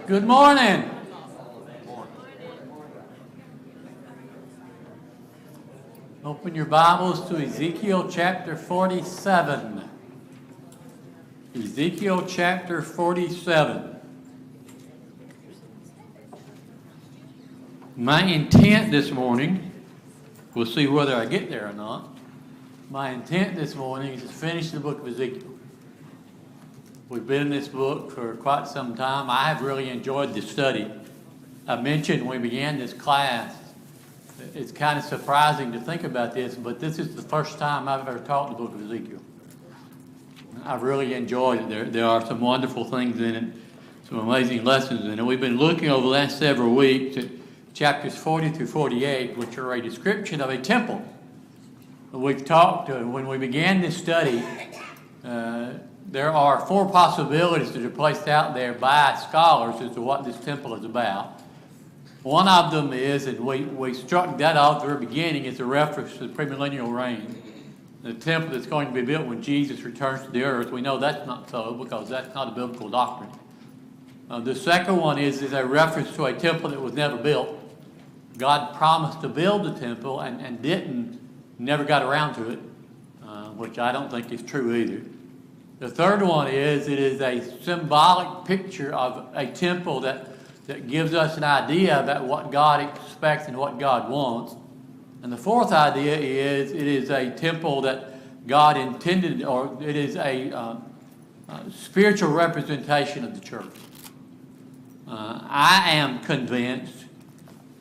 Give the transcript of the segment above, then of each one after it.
Good morning. Open your Bibles to Ezekiel chapter 47. Ezekiel chapter 47. My intent this morning, we'll see whether I get there or not. My intent this morning is to finish the book of Ezekiel. We've been in this book for quite some time. I have really enjoyed the study. I mentioned when we began this class, it's kind of surprising to think about this, but this is the first time I've ever taught the book of Ezekiel. I've really enjoyed it. There are some wonderful things in it, some amazing lessons in it. We've been looking over the last several weeks at chapters 40 through 48, which are a description of a temple. We've talked, when we began this study, there are four possibilities that are placed out there by scholars as to what this temple is about. One of them is, and we struck that off at the very beginning, is a reference to the premillennial reign, the temple that's going to be built when Jesus returns to the earth. We know that's not so because that's not a biblical doctrine. The second one is a reference to a temple that was never built. God promised to build the temple and never got around to it, which I don't think is true either. The third one is it is a symbolic picture of a temple that gives us an idea about what God expects and what God wants. And the fourth idea is it is a temple that God intended, or it is a spiritual representation of the church. I am convinced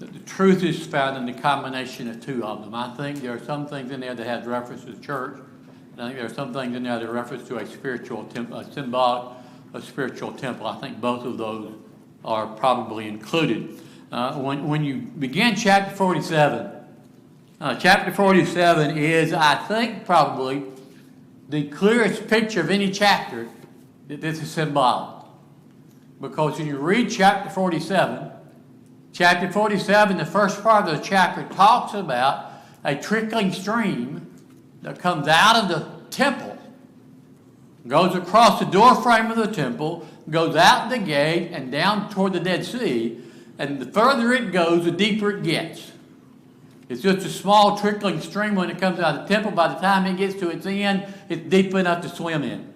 that the truth is found in the combination of two of them. I think there are some things in there that have reference to the church. I think there are some things in there that reference to a spiritual temple, a symbolic, a spiritual temple. I think both of those are probably included. When you begin chapter 47, chapter 47 is, I think, probably the clearest picture of any chapter that this is symbolic. Because when you read chapter 47, the first part of the chapter talks about a trickling stream that comes out of the temple, goes across the doorframe of the temple, goes out the gate and down toward the Dead Sea, and the further it goes, the deeper it gets. It's just a small trickling stream when it comes out of the temple. By the time it gets to its end, it's deep enough to swim in.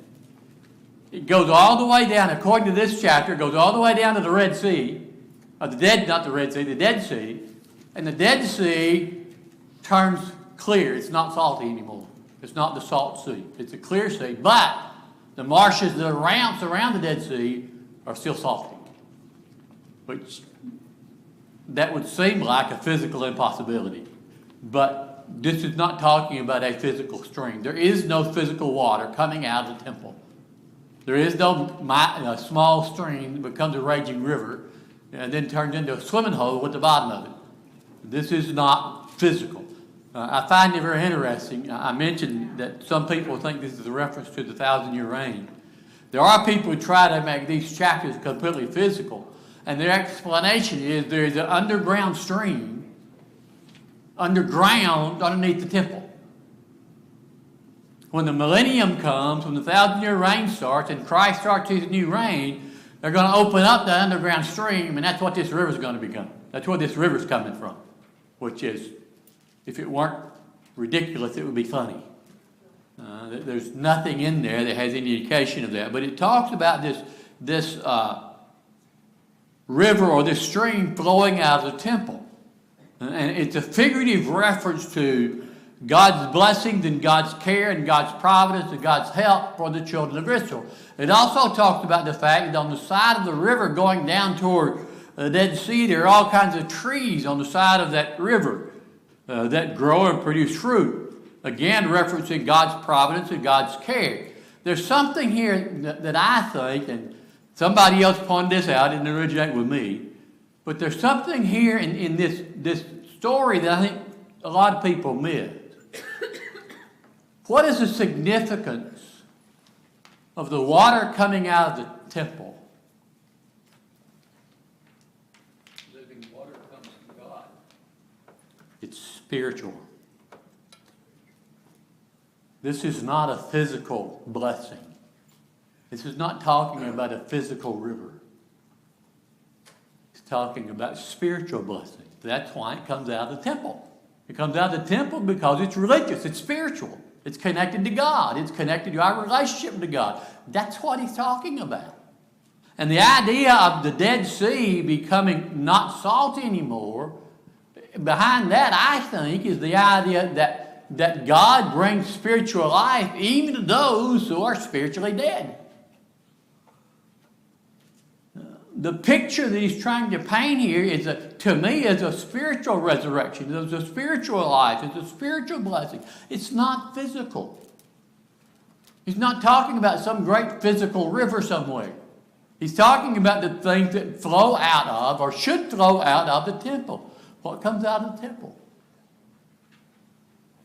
It goes all the way down, according to this chapter, it goes all the way down to the Red Sea, the Dead Sea, and the Dead Sea turns clear. It's not salty anymore. It's not the salt sea. It's a clear sea, but the marshes that surround the Dead Sea are still salty, which that would seem like a physical impossibility. But this is not talking about a physical stream. There is no physical water coming out of the temple. There is no small stream that becomes a raging river and then turns into a swimming hole at the bottom of it. This is not physical. I find it very interesting. I mentioned that some people think this is a reference to the 1,000-year reign. There are people who try to make these chapters completely physical, and their explanation is there is an underground stream underneath the temple. When the millennium comes, when the 1,000-year reign starts and Christ starts his new reign, they're going to open up the underground stream, and that's what this river is going to become. That's where this river is coming from, which is, if it weren't ridiculous, it would be funny. There's nothing in there that has any indication of that. But it talks about this river or this stream flowing out of the temple. And it's a figurative reference to God's blessings and God's care and God's providence and God's help for the children of Israel. It also talks about the fact that on the side of the river going down toward the Dead Sea, there are all kinds of trees on the side of that river that grow and produce fruit. Again, referencing God's providence and God's care. There's something here that I think, and somebody else pointed this out, it didn't originate with me, but there's something here in this story that I think a lot of people miss. What is the significance of the water coming out of the temple? Living water comes from God. It's spiritual. This is not a physical blessing. This is not talking about a physical river. It's talking about spiritual blessing. That's why it comes out of the temple. It comes out of the temple because it's religious. It's spiritual. It's connected to God. It's connected to our relationship to God. That's what he's talking about. And the idea of the Dead Sea becoming not salty anymore, behind that, I think, is the idea that God brings spiritual life even to those who are spiritually dead. The picture that he's trying to paint here is, to me, is a spiritual resurrection. It's a spiritual life. It's a spiritual blessing. It's not physical. He's not talking about some great physical river somewhere. He's talking about the things that flow out of, or should flow out of, the temple. What comes out of the temple?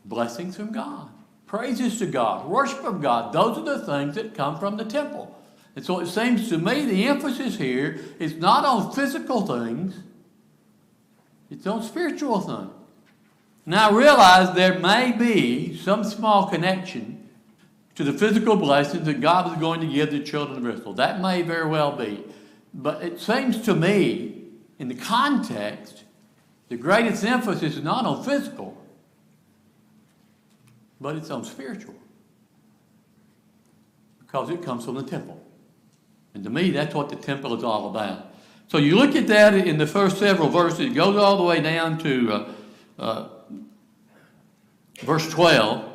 Blessings from God. Praises to God. Worship of God. Those are the things that come from the temple. And so it seems to me the emphasis here is not on physical things, it's on spiritual things. Now I realize there may be some small connection to the physical blessings that God was going to give the children of Israel. That may very well be. But it seems to me, in the context, the greatest emphasis is not on physical, but it's on spiritual. Because it comes from the temple. And to me, that's what the temple is all about. So you look at that in the first several verses. It goes all the way down to verse 12,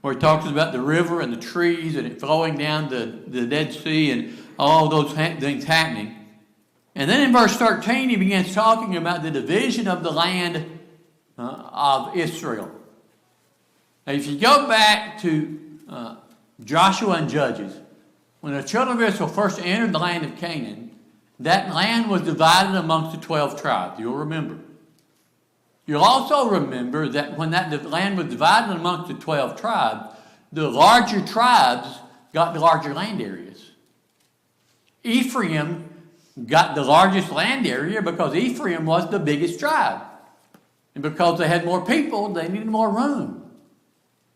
where he talks about the river and the trees and it flowing down the Dead Sea and all those things happening. And then in verse 13, he begins talking about the division of the land of Israel. Now, if you go back to Joshua and Judges, when the children of Israel first entered the land of Canaan, that land was divided amongst the 12 tribes. You'll remember. You'll also remember that when that land was divided amongst the 12 tribes, the larger tribes got the larger land areas. Ephraim got the largest land area because Ephraim was the biggest tribe. And because they had more people, they needed more room.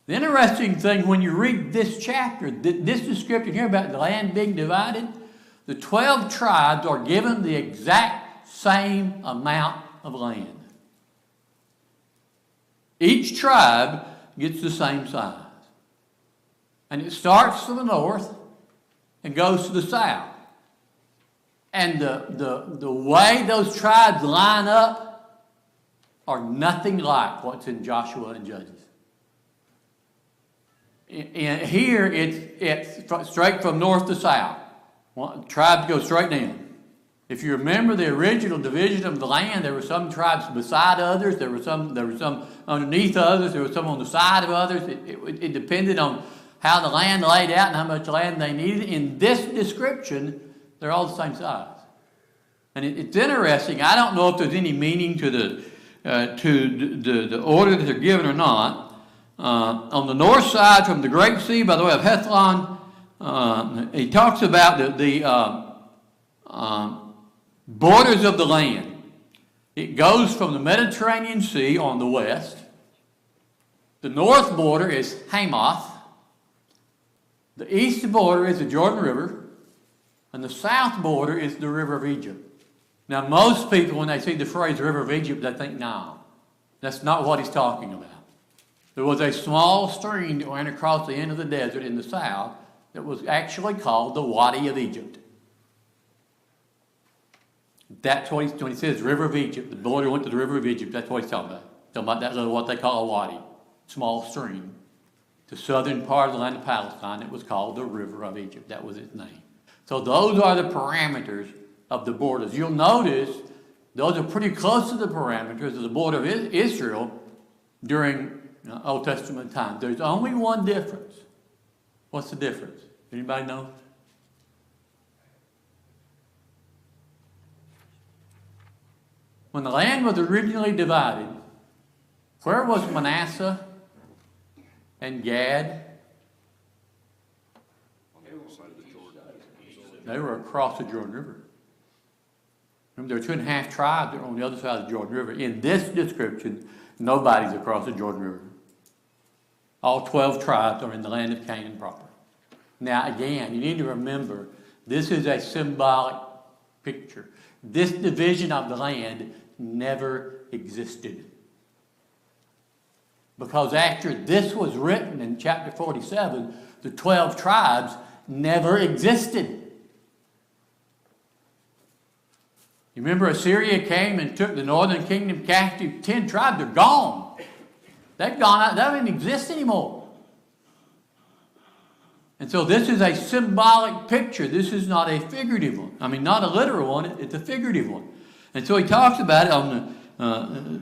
The interesting thing when you read this chapter, this description here about the land being divided, the 12 tribes are given the exact same amount of land. Each tribe gets the same size. And it starts to the north and goes to the south. And the way those tribes line up are nothing like what's in Joshua and Judges. And here it's straight from north to south. Tribes go straight down. If you remember the original division of the land, there were some tribes beside others, there were some underneath others, there were some on the side of others. It depended on how the land laid out and how much land they needed. In this description, they're all the same size. And it's interesting. I don't know if there's any meaning to the order that they're given or not. On the north side from the Great Sea, by the way of Hethlon, he talks about the borders of the land. It goes from the Mediterranean Sea on the west. The north border is Hamath. The east border is the Jordan River. And the south border is the River of Egypt. Now, most people, when they see the phrase River of Egypt, they think, no, that's not what he's talking about. There was a small stream that went across the end of the desert in the south that was actually called the Wadi of Egypt. That's what when he says River of Egypt, the border went to the River of Egypt, that's what he's talking about. He's talking about that little, what they call a wadi, small stream. The southern part of the land of Palestine, it was called the River of Egypt. That was its name. So those are the parameters of the borders. You'll notice those are pretty close to the parameters of the border of Israel during Old Testament time. There's only one difference. What's the difference? Anybody know? When the land was originally divided, where was Manasseh and Gad? They were across the Jordan River. Remember, there were 2.5 tribes that were on the other side of the Jordan River. In this description, nobody's across the Jordan River. All 12 tribes are in the land of Canaan proper. Now, again, you need to remember, this is a symbolic picture. This division of the land never existed. Because after this was written in chapter 47, the 12 tribes never existed. You remember Assyria came and took the northern kingdom captive. 10 tribes are gone. They've gone out. They don't even exist anymore. And so this is a symbolic picture. This is not a figurative one. I mean, not a literal one. It's a figurative one. And so he talks about it on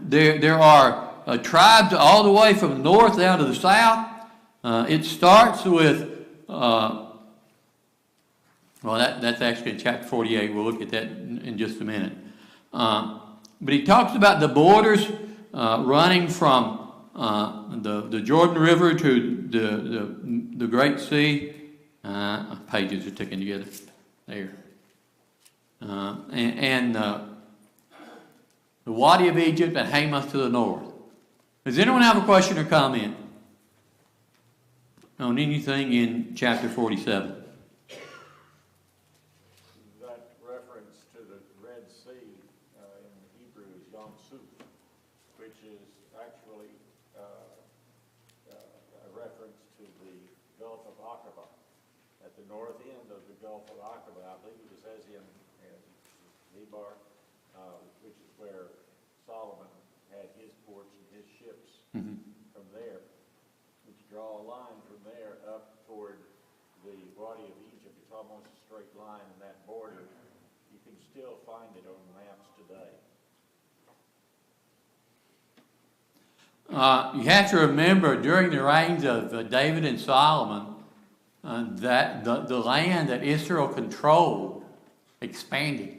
the, there are tribes all the way from the north down to the south. It starts with, well, that's actually in chapter 48. We'll look at that in just a minute. But he talks about the borders running from the Jordan River to the Great Sea. Pages are ticking together there. And the Wadi of Egypt and Hamath to the north. Does anyone have a question or comment on anything in chapter 47? That reference to the Red Sea in Hebrew is Yam Suf, which is actually a reference to the Gulf of Aqaba. At the north end of the Gulf of Aqaba, I believe it was Ezion and Nebar, which is where Solomon had his ports and his ships from there. If you draw a line from there up toward the Wadi of Egypt, it's almost a straight line in that border. You can still find it on maps today. You have to remember during the reigns of David and Solomon that the land that Israel controlled expanded.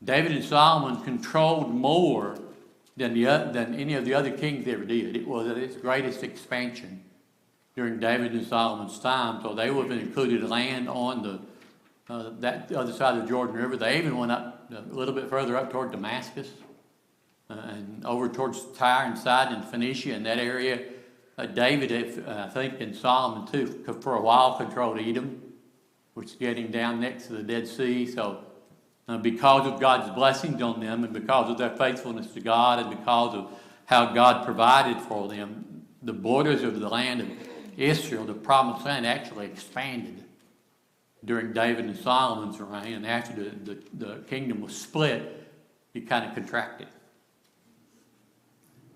David and Solomon controlled more than any of the other kings ever did. It was its greatest expansion during David and Solomon's time. So they would have included land on that other side of the Jordan River. They even went up a little bit further up toward Damascus and over towards Tyre and Sidon and Phoenicia in that area. David, I think, and Solomon too, for a while controlled Edom, which is getting down next to the Dead Sea. So because of God's blessings on them and because of their faithfulness to God and because of how God provided for them, the borders of the land of Israel, the promised land, actually expanded during David and Solomon's reign. And after the kingdom was split, it kind of contracted.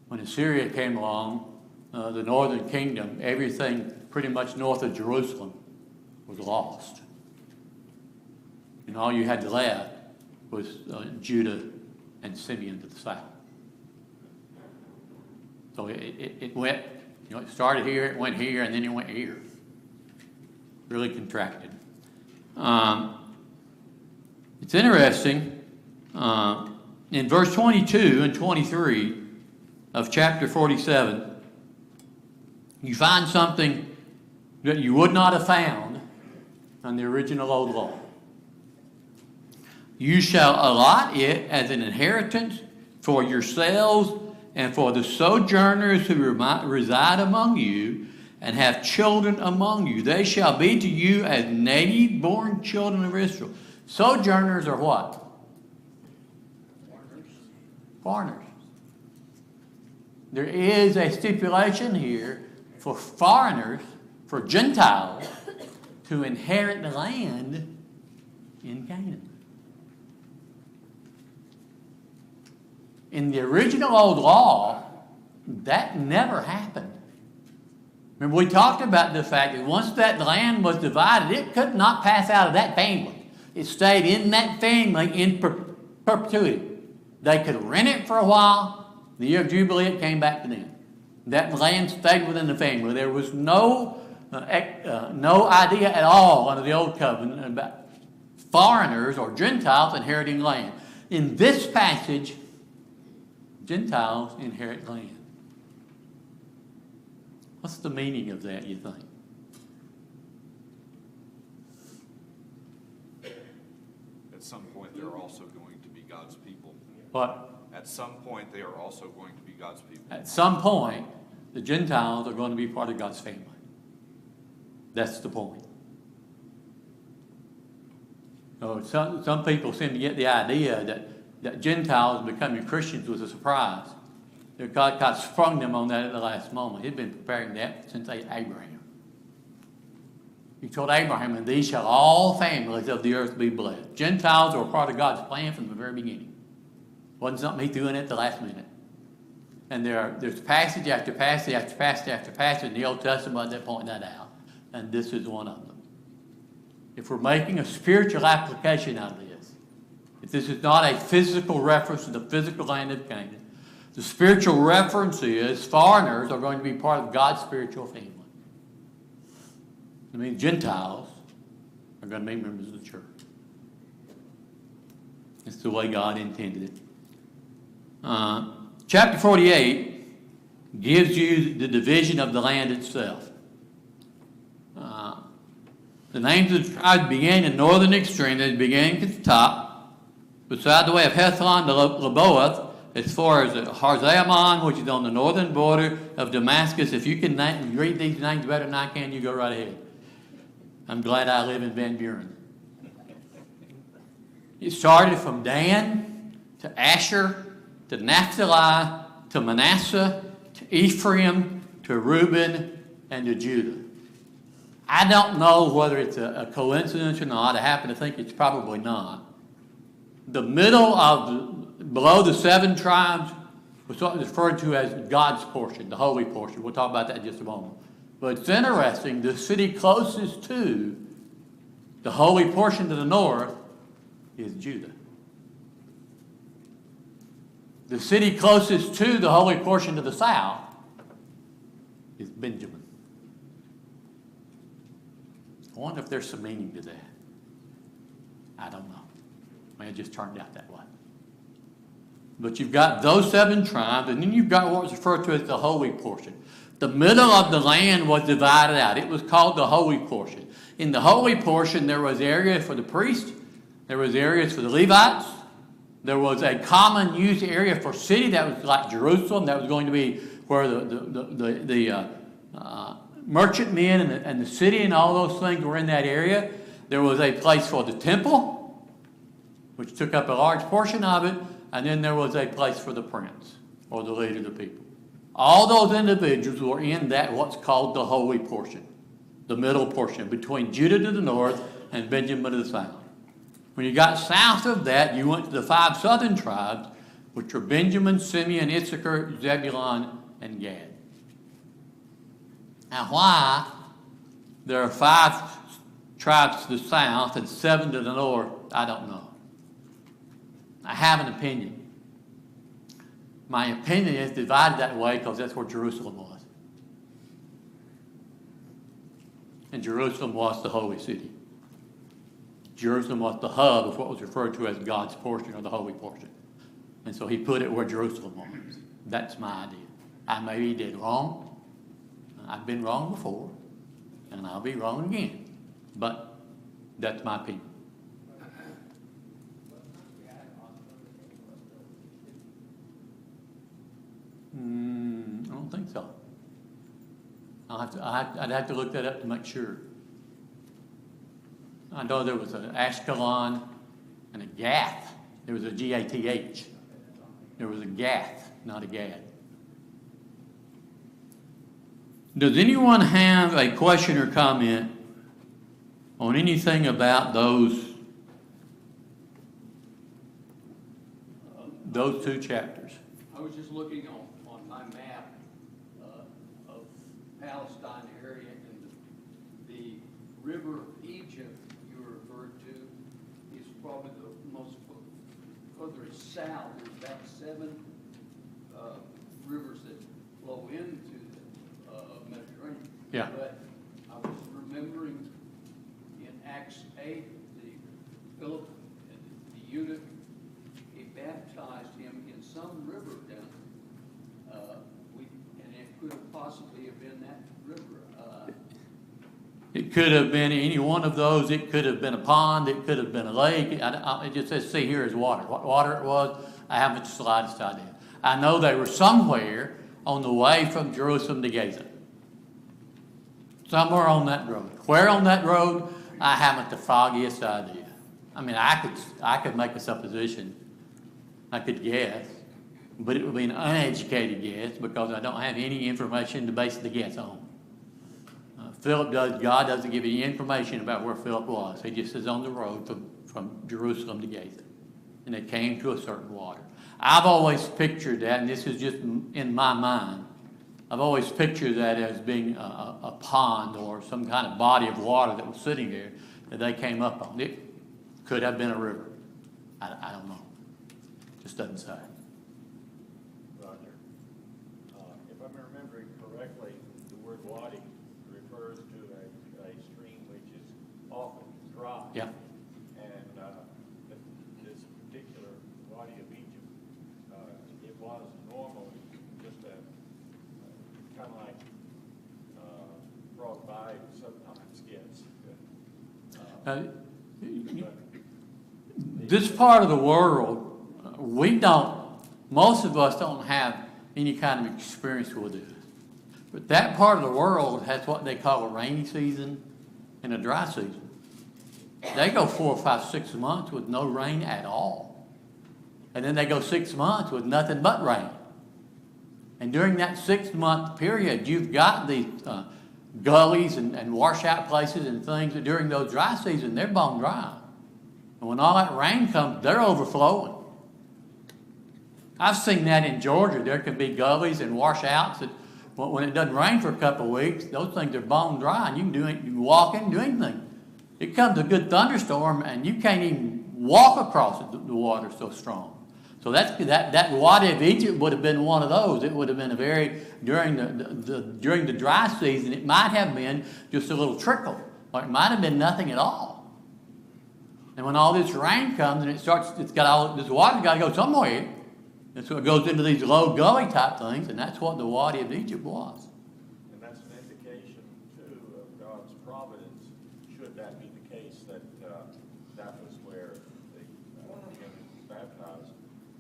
When Assyria came along, the northern kingdom, everything pretty much north of Jerusalem was lost. And all you had left was Judah and Simeon to the south. So it went, it started here, it went here, and then it went here. Really contracted. It's interesting, in verse 22 and 23 of chapter 47, you find something that you would not have found on the original Old Law. You shall allot it as an inheritance for yourselves and for the sojourners who reside among you and have children among you. They shall be to you as native-born children of Israel. Sojourners are what? Foreigners. There is a stipulation here for foreigners, for Gentiles, to inherit the land in Canaan. In the original Old Law, that never happened. Remember, we talked about the fact that once that land was divided, it could not pass out of that family. It stayed in that family in perpetuity. They could rent it for a while. The year of Jubilee, it came back to them. That land stayed within the family. There was no idea at all under the Old Covenant about foreigners or Gentiles inheriting land. In this passage, Gentiles inherit land. What's the meaning of that, you think? At some point, they're also going to be God's people. What? At some point, they are also going to be God's people. At some point, the Gentiles are going to be part of God's family. That's the point. So some people seem to get the idea that Gentiles becoming Christians was a surprise. That God sprung them on that at the last moment. He'd been preparing that since Abraham. He told Abraham, and these shall all families of the earth be blessed. Gentiles were part of God's plan from the very beginning. Wasn't something he threw in at the last minute. And there's passage after passage after passage after passage in the Old Testament that point that out. And this is one of them. If we're making a spiritual application out of this, if this is not a physical reference to the physical land of Canaan, the spiritual reference is foreigners are going to be part of God's spiritual family. It means Gentiles are going to be members of the church. It's the way God intended it. Chapter 48 gives you the division of the land itself. The names of the tribes began in the northern extreme. They began at the top, beside the way of Hethlon to Leboath, as far as Harzamon, which is on the northern border of Damascus. If you can read these names better than I can, you go right ahead. I'm glad I live in Van Buren. It started from Dan to Asher to Naphtali to Manasseh to Ephraim to Reuben and to Judah. I don't know whether it's a coincidence or not. I happen to think it's probably not. The middle of below the 7 tribes was what is referred to as God's portion, the holy portion. We'll talk about that in just a moment. But it's interesting, the city closest to the holy portion to the north is Judah. The city closest to the holy portion to the south is Benjamin. I wonder if there's some meaning to that. I don't know. May have just turned out that way. But you've got those 7 tribes, and then you've got what was referred to as the holy portion. The middle of the land was divided out. It was called the holy portion. In the holy portion, there was areas for the priests. There was areas for the Levites. There was a common use area for city that was like Jerusalem. That was going to be where the merchantmen and the city and all those things were in that area. There was a place for the temple, which took up a large portion of it. And then there was a place for the prince or the leader of the people. All those individuals were in that what's called the holy portion, the middle portion, between Judah to the north and Benjamin to the south. When you got south of that, you went to the 5 southern tribes, which were Benjamin, Simeon, Issachar, Zebulun, and Gad. Now, why there are 5 tribes to the south and 7 to the north, I don't know. I have an opinion. My opinion is divided that way because that's where Jerusalem was. And Jerusalem was the holy city. Jerusalem was the hub of what was referred to as God's portion or the holy portion. And so he put it where Jerusalem was. That's my idea. I may be dead wrong. I've been wrong before. And I'll be wrong again. But that's my opinion. I don't think so. I'd have to look that up to make sure. I know there was an Ashkelon and a Gath. There was a Gath. There was a Gath, not a Gad. Does anyone have a question or comment on anything about those 2 chapters? I was just looking on my map of Palestine area, and the river of Egypt you referred to is probably the most further south. There's about 7 rivers that flow into the Mediterranean. Yeah. But I was remembering in Acts 8, Philip, the eunuch, he baptized him in some river down. And it could have possibly have been that river. It could have been any one of those. It could have been a pond. It could have been a lake. It just says, see here is water. What water it was, I haven't the slightest idea. I know they were somewhere on the way from Jerusalem to Gaza. Somewhere on that road. Where on that road, I haven't the foggiest idea. I mean, I could make a supposition. I could guess, but it would be an uneducated guess because I don't have any information to base the guess on. God doesn't give any information about where Philip was. He just is on the road from Jerusalem to Gaza. And they came to a certain water. I've always pictured that, and this is just in my mind, I've always pictured that as being a pond or some kind of body of water that was sitting there that they came up on. It could have been a river. I don't know. Just doesn't say. Roger. If I'm remembering correctly, the word wadi refers to a stream which is often dry. Yeah. And this particular wadi of Egypt, it was normally just a kind of like brought by sometimes gets. This part of the world, most of us don't have any kind of experience with it. But that part of the world has what they call a rainy season and a dry season. They go 4 or 5, 6 months with no rain at all. And then they go 6 months with nothing but rain. And during that 6-month period, you've got these gullies and washout places and things that during those dry seasons, they're bone dry. And when all that rain comes, they're overflowing. I've seen that in Georgia. There can be gullies and washouts that when it doesn't rain for a couple of weeks, those things are bone dry and you can walk in and do anything. It comes a good thunderstorm and you can't even walk across it. The water's so strong. So that Wadi of Egypt would have been one of those. It would have been during the dry season, it might have been just a little trickle, or it might have been nothing at all. And when all this rain comes and this water's got to go somewhere. And so it goes into these low gully type things, and that's what the Wadi of Egypt was. And that's an indication, too, of God's providence, should that be the case, that that was where the young was baptized,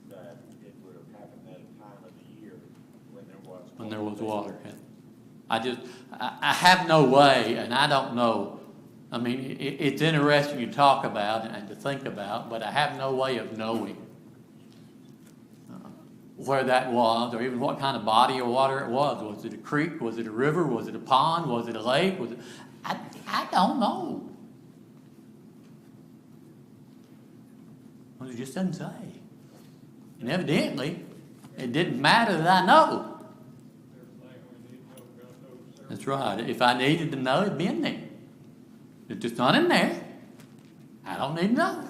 that it would have happened at a time of the year when there was water. I have no way, and I don't know. I mean, it's interesting to talk about and to think about, but I have no way of knowing where that was, or even what kind of body of water it was. Was it a creek? Was it a river? Was it a pond? Was it a lake? I don't know. Well, it just doesn't say. And evidently, it didn't matter that I know. That's right. If I needed to know, it'd be in there. If it's not in there, I don't need to know.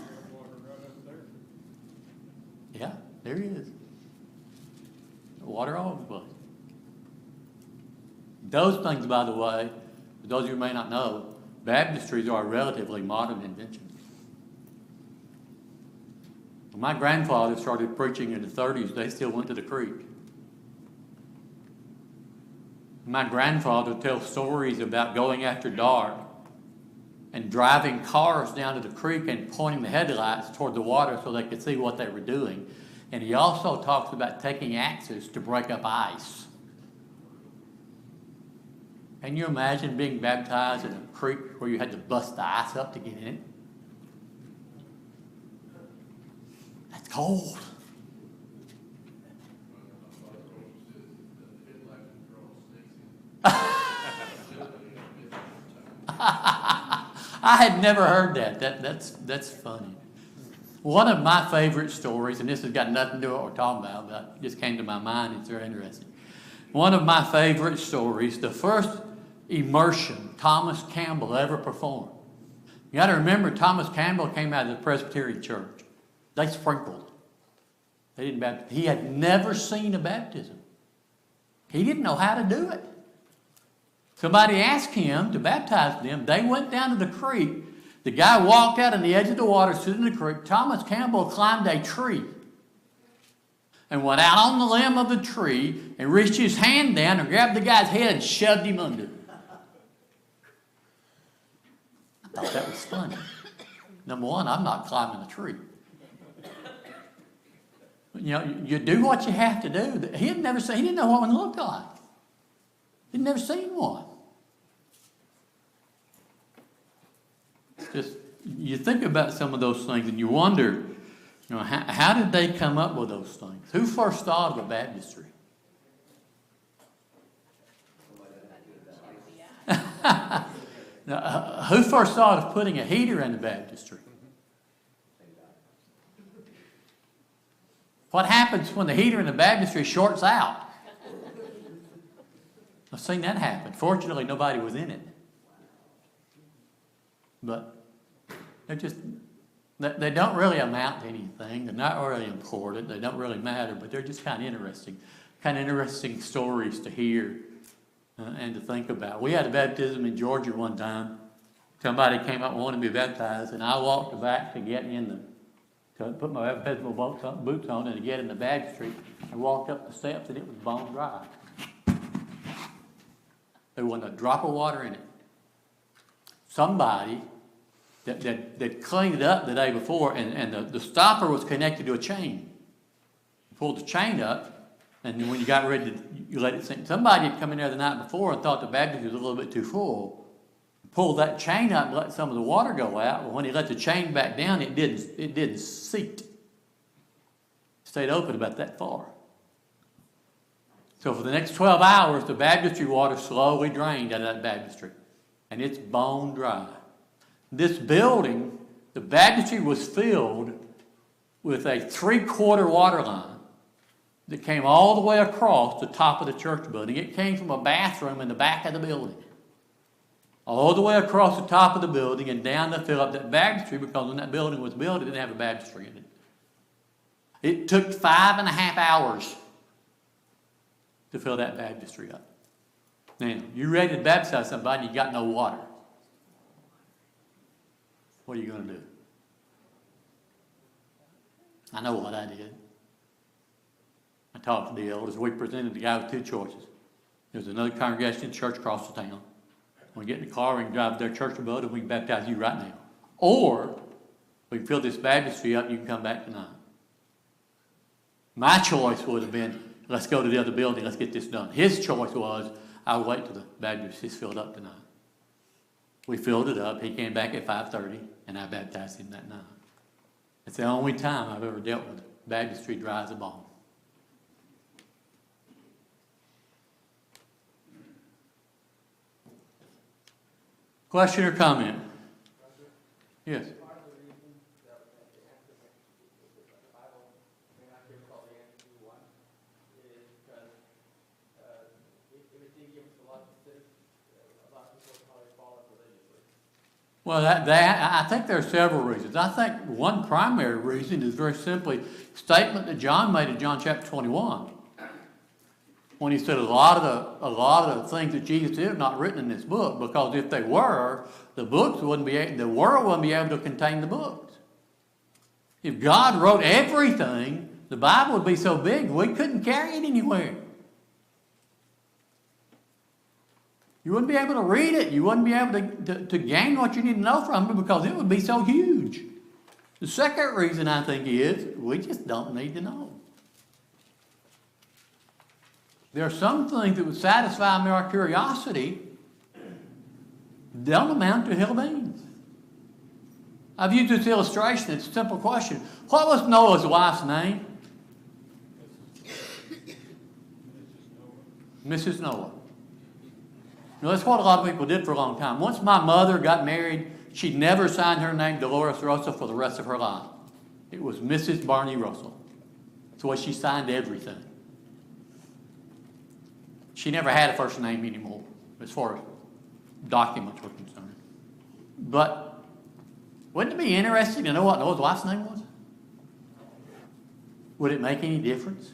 Yeah, there he is. Water all over the place. Those things, by the way, for those of you who may not know, baptistries are a relatively modern invention. When my grandfather started preaching in the 30s, they still went to the creek. My grandfather tells stories about going after dark and driving cars down to the creek and pointing the headlights toward the water so they could see what they were doing. And he also talks about taking axes to break up ice. Can you imagine being baptized in a creek where you had to bust the ice up to get in it? That's cold. I had never heard that. That's funny. One of my favorite stories, and this has got nothing to do with what we're talking about, but it just came to my mind. It's very interesting. One of my favorite stories, the first immersion Thomas Campbell ever performed. You got to remember, Thomas Campbell came out of the Presbyterian church. They sprinkled. They didn't baptize. He had never seen a baptism. He didn't know how to do it. Somebody asked him to baptize them. They went down to the creek. The guy walked out on the edge of the water, stood in the creek. Thomas Campbell climbed a tree and went out on the limb of the tree and reached his hand down and grabbed the guy's head and shoved him under. I thought that was funny. Number one, I'm not climbing a tree. You know, you do what you have to do. He didn't know what one looked like. He'd never seen one. you think about some of those things and you wonder, how did they come up with those things? Who first thought of a baptistry? Now, who first thought of putting a heater in the baptistry? What happens when the heater in the baptistry shorts out? I've seen that happen. Fortunately, nobody was in it. But they don't really amount to anything. They're not really important. They don't really matter, but they're just kind of interesting stories to hear and to think about. We had a baptism in Georgia one time. Somebody came up and wanted to be baptized, and I walked back to get to put my baptismal boots on and to get in the baptistry. I walked up the steps and it was bone dry. There wasn't a drop of water in it. Somebody that cleaned it up the day before, and the stopper was connected to a chain. You pulled the chain up, and then when you got ready you let it sink. Somebody had come in there the night before and thought the baptistry was a little bit too full. Pulled that chain up and let some of the water go out. But when he let the chain back down, it didn't seat. It stayed open about that far. So for the next 12 hours, the baptistry water slowly drained out of that baptistry. And it's bone dry. This building, the baptistry was filled with a 3/4 water line that came all the way across the top of the church building. It came from a bathroom in the back of the building, all the way across the top of the building and down to fill up that baptistry, because when that building was built, it didn't have a baptistry in it. It took 5.5 hours to fill that baptistry up. Now, you're ready to baptize somebody and you got no water. What are you going to do? I know what I did. I talked to the elders. We presented the guy with 2 choices. There's another congregation church across the town. We get in the car, we can drive to their church building, and we can baptize you right now. Or we can fill this baptistry up and you can come back tonight. My choice would have been, let's go to the other building, let's get this done. His choice was, I'll wait till the baptistry is filled up tonight. We filled it up. He came back at 5:30, and I baptized him that night. It's the only time I've ever dealt with baptistry dry as a bone. Question or comment? Yes. Part of the reason that the answer the Bible may not give us all the answers we want is because if it did give us a lot of specifics, a lot of people would probably follow it religiously. Well, I think there are several reasons. I think one primary reason is very simply a statement that John made in John chapter 21. When he said a lot of the things that Jesus did are not written in this book, because if they were, the world wouldn't be able to contain the books. If God wrote everything, the Bible would be so big we couldn't carry it anywhere. You wouldn't be able to read it. You wouldn't be able to gain what you need to know from it, because it would be so huge. The second reason, I think, is we just don't need to know. There are some things that would satisfy our curiosity don't amount to a hill of beans. I've used this illustration. It's a simple question. What was Noah's wife's name? Mrs. Noah. Now, that's what a lot of people did for a long time. Once my mother got married, she never signed her name Dolores Russell for the rest of her life. It was Mrs. Barney Russell. That's the way she signed everything. She never had a first name anymore, as far as documents were concerned. But wouldn't it be interesting to know what Noah's wife's name was? Would it make any difference?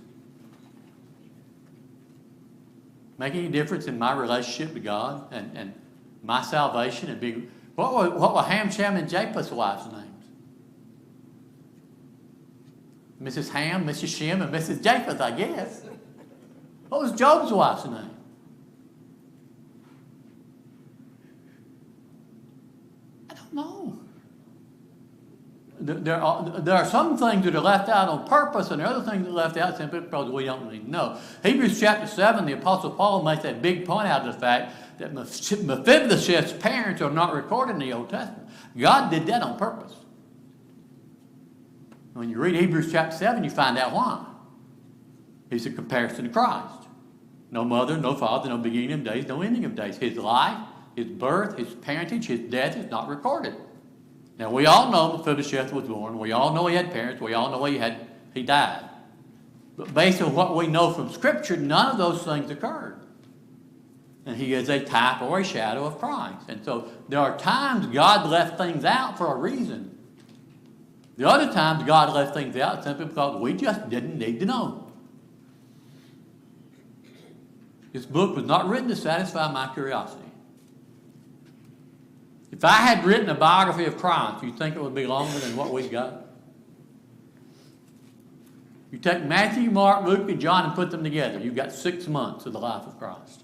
Make any difference in my relationship to God and my salvation? And being, what were Ham, Shem, and Japheth's wives' names? Mrs. Ham, Mrs. Shem, and Mrs. Japheth, I guess. What was Job's wife's name? I don't know. there are some things that are left out on purpose, and there are other things that are left out simply because we don't need to know. Hebrews chapter 7, the Apostle Paul makes that big point out of the fact that Mephibosheth's parents are not recorded in the Old Testament. God did that on purpose. When you read Hebrews chapter 7, you find out why. He's a comparison to Christ. No mother, no father, no beginning of days, no ending of days. His life, his birth, his parentage, his death is not recorded. Now, we all know Mephibosheth was born. We all know he had parents. We all know he died. But based on what we know from Scripture, none of those things occurred. And he is a type or a shadow of Christ. And so there are times God left things out for a reason. The other times God left things out simply because we just didn't need to know. This book was not written to satisfy my curiosity. If I had written a biography of Christ, you think it would be longer than what we've got? You take Matthew, Mark, Luke, and John and put them together, you've got 6 months of the life of Christ.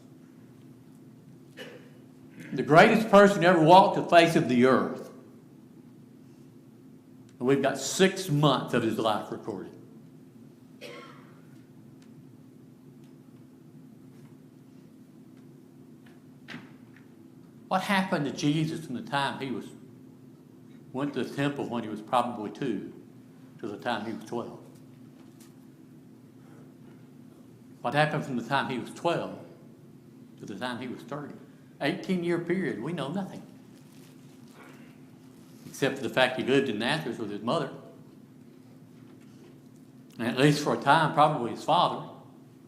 The greatest person ever walked the face of the earth. And we've got 6 months of his life recorded. What happened to Jesus from the time he went to the temple when he was probably 2 to the time he was 12? What happened from the time he was 12 to the time he was 30? 18-year period, we know nothing. Except for the fact he lived in Nazareth with his mother. And at least for a time, probably his father.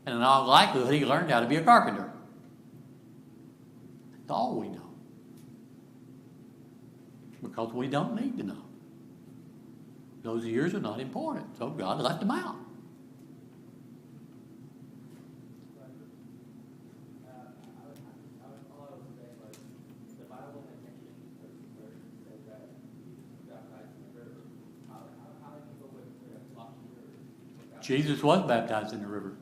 And in all likelihood, he learned how to be a carpenter. That's all we know. Because we don't need to know. Those years are not important, so God left them out. Jesus was baptized in the river.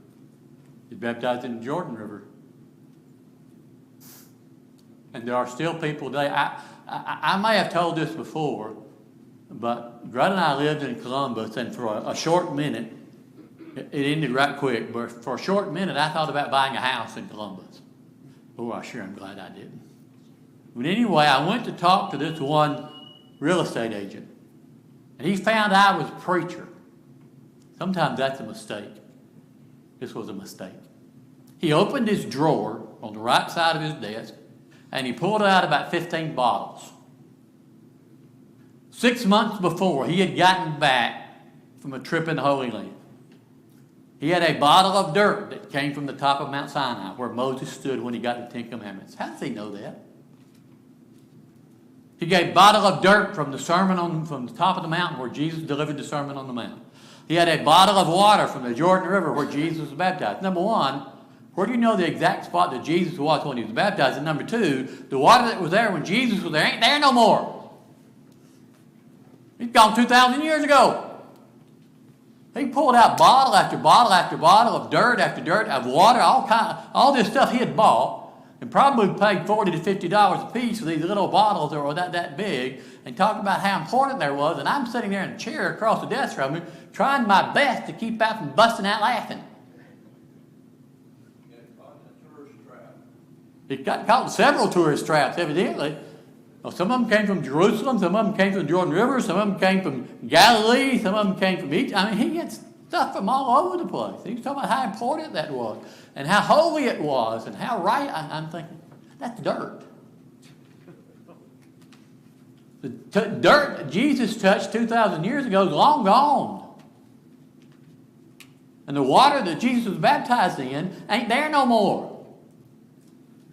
He was baptized in the Jordan River. And there are still people today. I may have told this before, but Greta and I lived in Columbus, and for a short minute, it ended right quick, but for a short minute, I thought about buying a house in Columbus. Oh, I sure am glad I didn't. But anyway, I went to talk to this one real estate agent, and he found I was a preacher. Sometimes that's a mistake. This was a mistake. He opened his drawer on the right side of his desk, and he pulled out about 15 bottles. 6 months before, he had gotten back from a trip in the Holy Land. He had a bottle of dirt that came from the top of Mount Sinai, where Moses stood when he got the 10 Commandments. How does he know that? He gave a bottle of dirt from the from the top of the mountain where Jesus delivered the Sermon on the Mount. He had a bottle of water from the Jordan River where Jesus was baptized. Number one, where do you know the exact spot that Jesus was when he was baptized? And number two, the water that was there when Jesus was there ain't there no more. He's gone 2,000 years ago. He pulled out bottle after bottle after bottle of dirt after dirt of water, all this stuff he had bought, and probably paid $40 to $50 a piece for these little bottles that were that big, and talked about how important there was. And I'm sitting there in a chair across the desk from him, trying my best to keep out from busting out laughing. He got caught in several tourist traps, evidently. Well, some of them came from Jerusalem, some of them came from the Jordan River, some of them came from Galilee, some of them came from Egypt. I mean, he gets stuff from all over the place. He was talking about how important that was, and how holy it was, and how right. I'm thinking, that's dirt. The dirt that Jesus touched 2,000 years ago is long gone. And the water that Jesus was baptized in ain't there no more.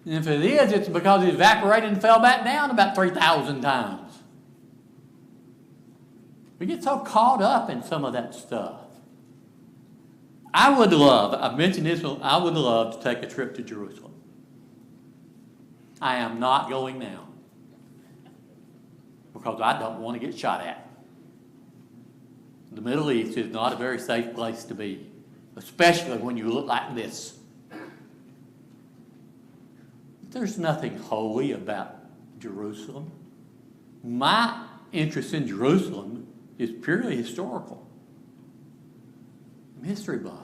And if it is, it's because it evaporated and fell back down about 3,000 times. We get so caught up in some of that stuff. I've mentioned this, I would love to take a trip to Jerusalem. I am not going now. Because I don't want to get shot at. The Middle East is not a very safe place to be. Especially when you look like this. There's nothing holy about Jerusalem. My interest in Jerusalem is purely historical. I'm a history buff.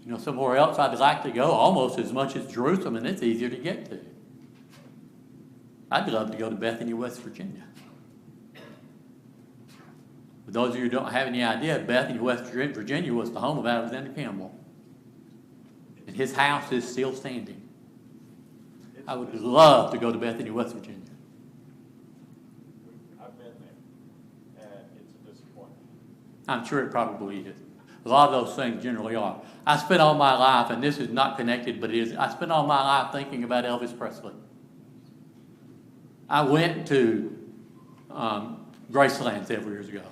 You know, somewhere else I'd like to go almost as much as Jerusalem, and it's easier to get to. I'd love to go to Bethany, West Virginia. For those of you who don't have any idea, Bethany, West Virginia was the home of Alexander Campbell. And his house is still standing. I would love to go to Bethany, West Virginia. I've been there, and it's a disappointment. I'm sure it probably is. A lot of those things generally are. I spent all my life, and this is not connected, but it is, I spent all my life thinking about Elvis Presley. I went to Graceland several years ago.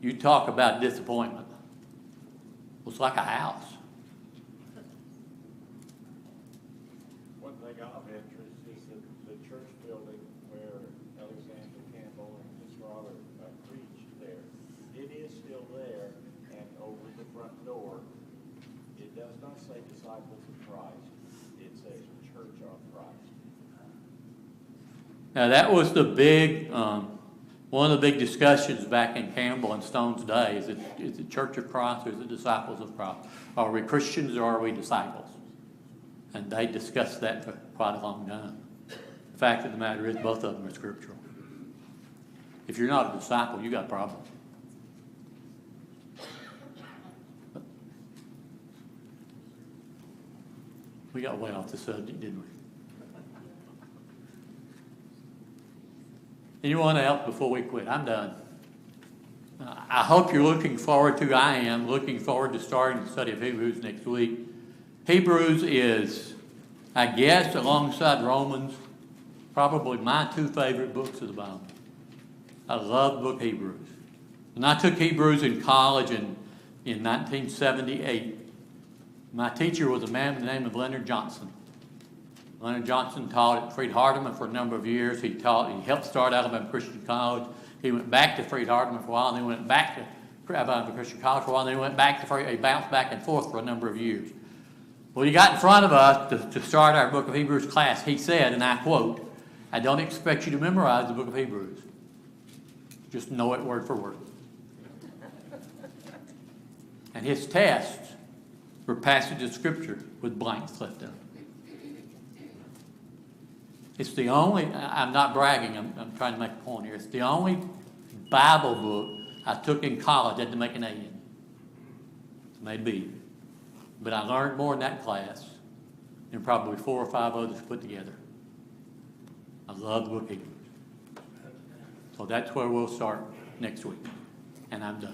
You talk about disappointment. It was like a house. One thing of interest is that the church building where Alexander Campbell and his father preached there, it is still there, and over the front door, it does not say Disciples of Christ, it says Church of Christ. Now that was the big, one of the big discussions back in Campbell and Stone's day. Is it Church of Christ or is it Disciples of Christ? Are we Christians or are we disciples? And they discussed that for quite a long time. The fact of the matter is both of them are scriptural. If you're not a disciple, you got a problem. We got way off the subject, didn't we? Anyone else before we quit? I'm done. I hope you're looking forward to, I am, looking forward to starting the study of Hebrews next week. Hebrews is, I guess, alongside Romans, probably my two favorite books of the Bible. I love the book of Hebrews. When I took Hebrews in college in 1978, my teacher was a man by the name of Leonard Johnson. Leonard Johnson taught at Freed-Hardeman for a number of years. He helped start Alabama Christian College. He went back to Freed-Hardeman for a while, and then went back to Alabama Christian College for a while, and then he went back to Freed. He bounced back and forth for a number of years. Well, he got in front of us to start our book of Hebrews class. He said, and I quote, "I don't expect you to memorize the book of Hebrews. Just know it word for word." And his tests were passages of Scripture with blanks left out. It's the only, I'm not bragging, I'm trying to make a point here. It's the only Bible book I took in college I had to make an A in. Maybe. But I learned more in that class than probably 4 or 5 others put together. I love the book of Hebrews. So that's where we'll start next week. And I'm done.